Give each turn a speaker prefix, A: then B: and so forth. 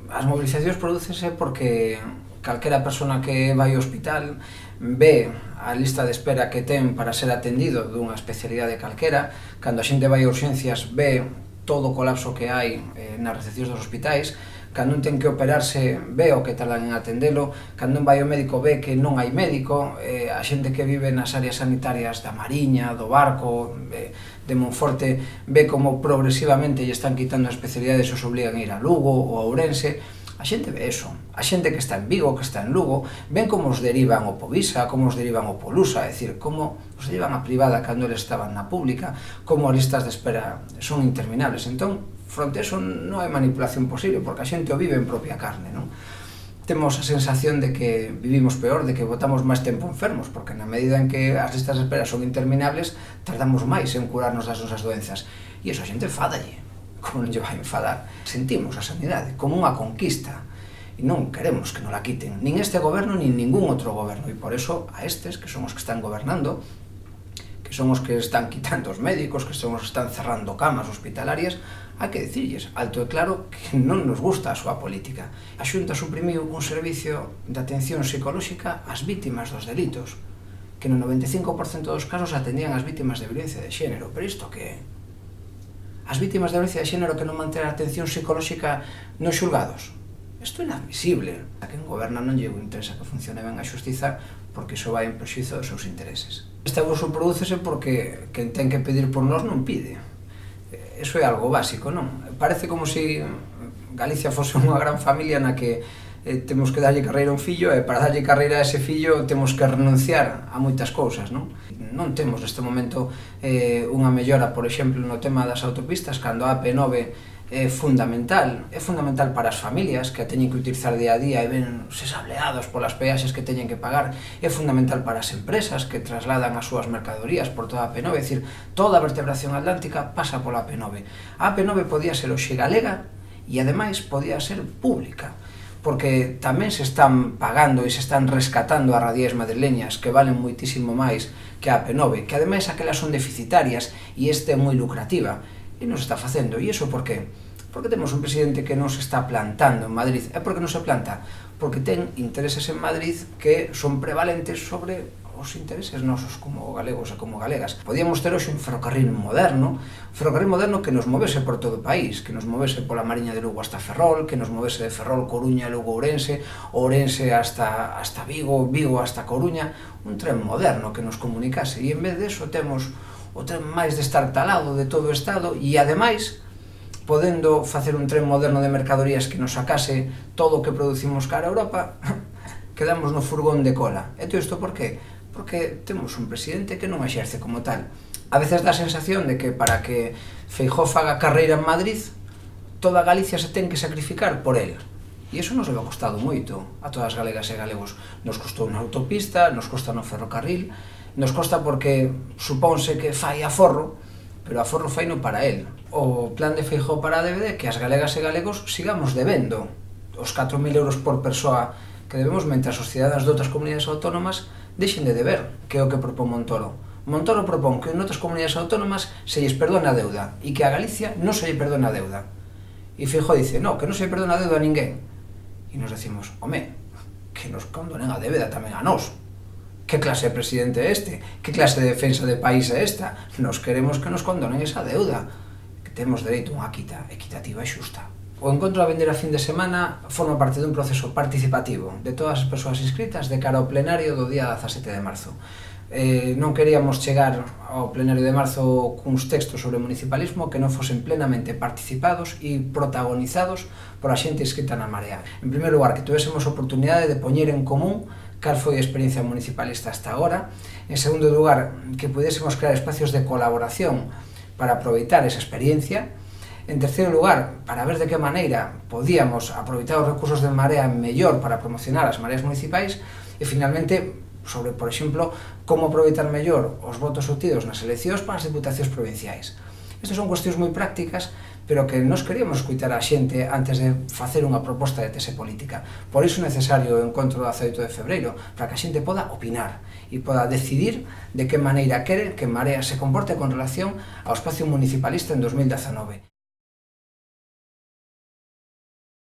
A: As movilizacións prodúcense porque calquera persona que vai ao hospital ve a lista de espera que ten para ser atendido dunha especialidade calquera. Cando a xente vai a urxencias ve todo o colapso que hai nas recepcións dos hospitais. Cando un ten que operarse ve o que tardan en atendelo. Cando un vai ao médico ve que non hai médico. A xente que vive nas áreas sanitarias da Mariña, do Barco, de Monforte, ve como progresivamente lle están quitando as especialidades e os obligan a ir a Lugo ou a Ourense. A xente ve eso. A xente que está en Vigo, que está en Lugo, ven como os derivan ao Povisa, como os derivan ao Polusa, é dicir, como os derivan á privada cando eles estaban na pública, como as listas de espera son interminables. Entón, fronte a eso non hai manipulación posible, porque a xente o vive en propia carne, non? Temos a sensación de que vivimos peor, de que botamos máis tempo enfermos, porque na medida en que as listas de espera son interminables, tardamos máis en curarnos das nosas doenzas. E iso a xente enfádalle. Como non lle vai enfadar? Sentimos a sanidade como unha conquista e non queremos que nos la quiten, nin este goberno, nin ningún outro goberno. E por eso a estes, que son os que están gobernando, que son os que están quitando os médicos, que son os que están cerrando camas hospitalarias, hai que dicirlles alto e claro que non nos gusta a súa política. A Xunta suprimiu un servicio de atención psicolóxica ás vítimas dos delitos, que no 95% dos casos atendían as vítimas de violencia de xénero. Pero isto que é? As vítimas de violencia de xénero que non manter a atención psicolóxica nos xulgados? Isto é inadmisible. A quen goberna non lle interesa que funcione ben a xustiza, porque iso vai en prexuízo dos seus intereses. Este abuso prodúcese porque quen ten que pedir por nós non pide. Eso é algo básico, non? Parece como se Galicia fose unha gran familia na que temos que darlle carreira a un fillo e para darlle carreira a ese fillo temos que renunciar a moitas cousas, non? Non temos neste momento unha mellora, por exemplo, no tema das autopistas, cando a AP9 é fundamental para as familias que a teñen que utilizar día a día e ven se sableados polas peaxes que teñen que pagar, é fundamental para as empresas que trasladan as súas mercadorías por toda a AP9, é dicir, toda a vertebración atlántica pasa pola AP9. A AP9 podía ser hoxe galega e ademais podía ser pública, porque tamén se están pagando e se están rescatando as radiais madrileñas que valen moitísimo máis que a AP9, que ademais aquelas son deficitarias e este é moi lucrativa. E non se está facendo. E iso por qué? Porque temos un presidente que non se está plantando en Madrid. E por que non se planta? Porque ten intereses en Madrid que son prevalentes sobre os intereses nosos como galegos e como galegas. Podíamos ter hoxe un ferrocarril moderno que nos movese por todo o país, que nos movese pola Mariña de Lugo hasta Ferrol, que nos movese de Ferrol, Coruña, Lugo, Ourense, Ourense hasta Vigo, Vigo hasta Coruña, un tren moderno que nos comunicase. E en vez de eso temos o tren máis destartalado de todo o Estado e, ademais, podendo facer un tren moderno de mercadorías que nos sacase todo o que producimos cara a Europa, quedamos no furgón de cola. E todo isto por qué? Porque temos un presidente que non exerce como tal. A veces dá a sensación de que para que Feijóo faga carreira en Madrid, toda Galicia se ten que sacrificar por el. E iso nos leva costado moito a todas as galegas e galegos. Nos costou na autopista, nos costa no ferrocarril, nos costa porque supónse que fai aforro, pero aforro faino para el. O plan de Feijóo para a DVD é que as galegas e galegos sigamos debendo os 4.000 euros por persoa que debemos, mentre as sociedades de outras comunidades autónomas deixen de deber, que é o que propón Montoro. Montoro propón que en outras comunidades autónomas se lles perdone a deuda e que a Galicia non se lle perdone a deuda. E Feijóo dice, no, que non se lle perdone a deuda a ninguén. E nos decimos, home, que nos condonen a débeda tamén a nós. Que clase de presidente é este? Que clase de defensa de país é esta? Nos queremos que nos condonen esa deuda, que temos dereito a unha quita equitativa e xusta. O encontro a vender a fin de semana forma parte dun proceso participativo de todas as persoas inscritas de cara ao plenario do día 17 de marzo. Non queríamos chegar ao plenario de marzo cuns textos sobre o municipalismo que non fosen plenamente participados e protagonizados por a xente inscrita na Marea. En primeiro lugar, que tuvésemos oportunidade de poñer en común cal foi a experiencia municipalista hasta agora. En segundo lugar, que pudésemos crear espacios de colaboración para aproveitar esa experiencia. En terceiro lugar, para ver de que maneira podíamos aproveitar os recursos de Marea mellor para promocionar as mareas municipais. E, finalmente, sobre, por exemplo, como aproveitar mellor os votos obtidos nas eleccións para as diputacións provinciais. Estas son cuestións moi prácticas, pero que nos queríamos escutar a xente antes de facer unha proposta de tese política. Por iso é necesario o encontro do 18 de febreiro, para que a xente poda opinar e poda decidir de que maneira quere que Marea se comporte con relación ao espacio municipalista en 2019.